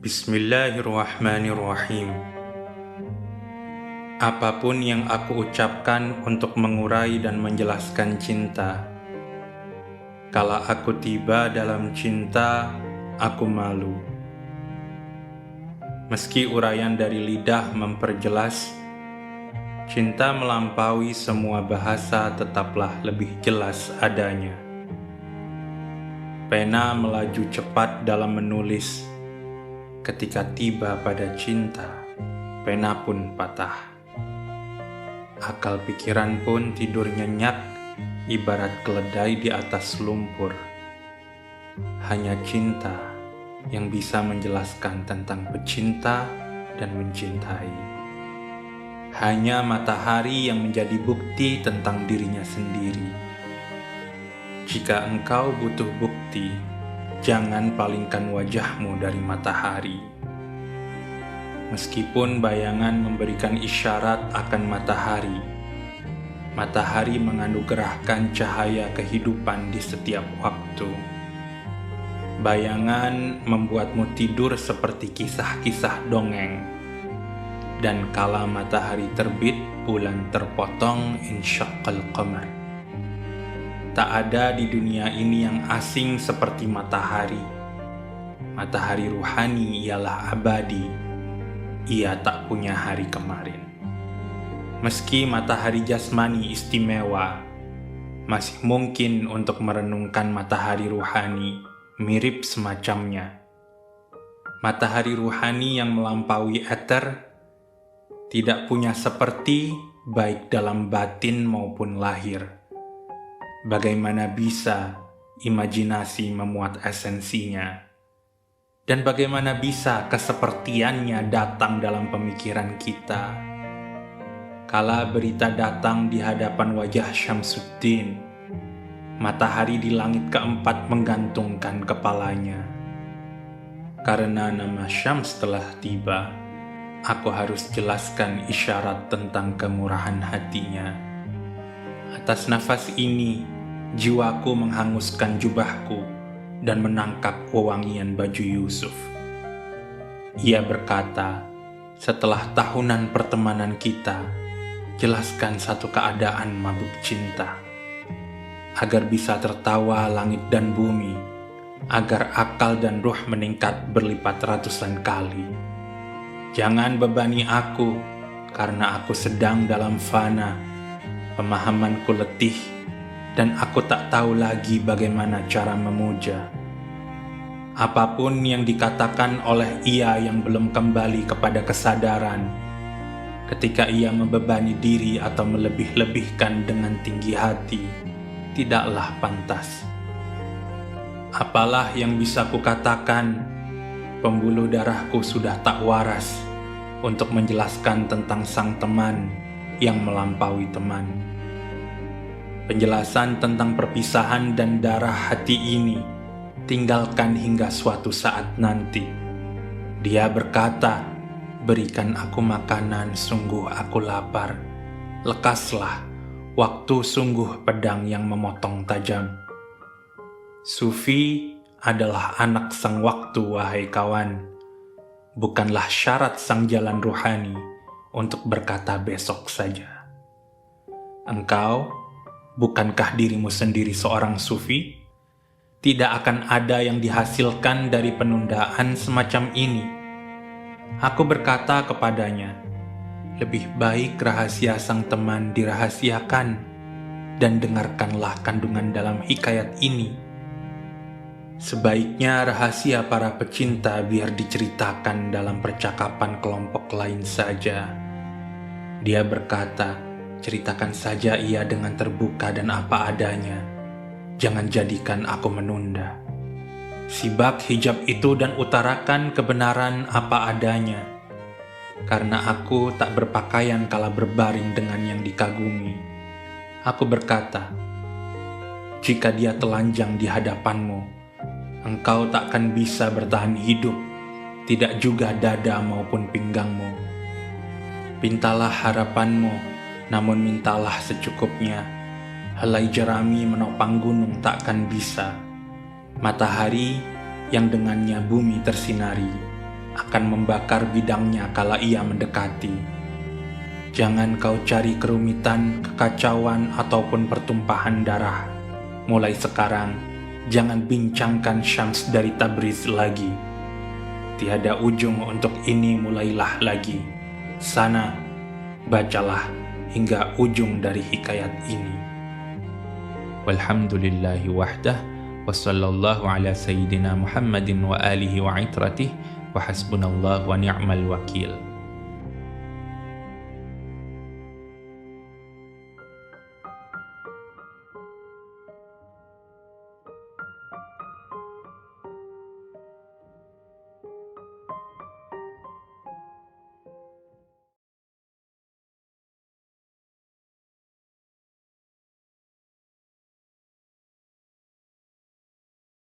Bismillahirrahmanirrahim. Apapun yang aku ucapkan untuk mengurai dan menjelaskan cinta, kala aku tiba dalam cinta, aku malu. Meski uraian dari lidah memperjelas, cinta melampaui semua bahasa tetaplah lebih jelas adanya. Pena melaju cepat dalam menulis, ketika tiba pada cinta, pena pun patah. Akal pikiran pun tidur nyenyak, ibarat keledai di atas lumpur. Hanya cinta yang bisa menjelaskan tentang pecinta dan mencintai. Hanya matahari yang menjadi bukti tentang dirinya sendiri. Jika engkau butuh bukti, jangan palingkan wajahmu dari matahari. Meskipun bayangan memberikan isyarat akan matahari, matahari menganugerahkan cahaya kehidupan di setiap waktu. Bayangan membuatmu tidur seperti kisah-kisah dongeng. Dan kala matahari terbit, bulan terpotong, insyaqqal qamar. Tak ada di dunia ini yang asing seperti matahari. Matahari ruhani ialah abadi. Ia tak punya hari kemarin. Meski matahari jasmani istimewa, masih mungkin untuk merenungkan matahari ruhani mirip semacamnya. Matahari ruhani yang melampaui eter tidak punya seperti baik dalam batin maupun lahir. Bagaimana bisa imajinasi memuat esensinya? Dan bagaimana bisa kesepertiannya datang dalam pemikiran kita? Kala berita datang di hadapan wajah Syamsuddin, matahari di langit keempat menggantungkan kepalanya. Karena nama Syams telah tiba, aku harus jelaskan isyarat tentang kemurahan hatinya. Atas nafas ini, jiwaku menghanguskan jubahku dan menangkap wewangian baju Yusuf. Ia berkata, setelah tahunan pertemanan kita, jelaskan satu keadaan mabuk cinta, agar bisa tertawa langit dan bumi, agar akal dan ruh meningkat berlipat ratusan kali. Jangan bebani aku, karena aku sedang dalam fana, pemahamanku letih, dan aku tak tahu lagi bagaimana cara memuja. Apapun yang dikatakan oleh ia yang belum kembali kepada kesadaran, ketika ia membebani diri atau melebih-lebihkan dengan tinggi hati, tidaklah pantas. Apalah yang bisa kukatakan, pembuluh darahku sudah tak waras untuk menjelaskan tentang sang teman yang melampaui teman. Penjelasan tentang perpisahan dan darah hati ini tinggalkan hingga suatu saat nanti. Dia berkata, berikan aku makanan, sungguh aku lapar. Lekaslah, waktu sungguh pedang yang memotong tajam. Sufi adalah anak sang waktu, wahai kawan. Bukanlah syarat sang jalan ruhani untuk berkata besok saja. Engkau, bukankah dirimu sendiri seorang sufi? Tidak akan ada yang dihasilkan dari penundaan semacam ini. Aku berkata kepadanya, lebih baik rahasia sang teman dirahasiakan, dan dengarkanlah kandungan dalam hikayat ini. Sebaiknya rahasia para pecinta biar diceritakan dalam percakapan kelompok lain saja. Dia berkata, ceritakan saja ia dengan terbuka dan apa adanya. Jangan jadikan aku menunda. Sibak hijab itu dan utarakan kebenaran apa adanya. Karena aku tak berpakaian kala berbaring dengan yang dikagumi. Aku berkata, jika dia telanjang di hadapanmu, engkau takkan bisa bertahan hidup, tidak juga dada maupun pinggangmu. Pintalah harapanmu, namun mintalah secukupnya. Helai jerami menopang gunung takkan bisa. Matahari yang dengannya bumi tersinari akan membakar bidangnya kala ia mendekati. Jangan kau cari kerumitan, kekacauan, ataupun pertumpahan darah. Mulai sekarang, jangan bincangkan Syams dari Tabriz lagi. Tiada ujung untuk ini, mulailah lagi. Sana, bacalah hingga ujung dari hikayat ini. Walhamdulillahi wahdah, wa sallallahu ala sayyidina Muhammadin wa alihi wa itratih, wa hasbunallah wa ni'mal wakil.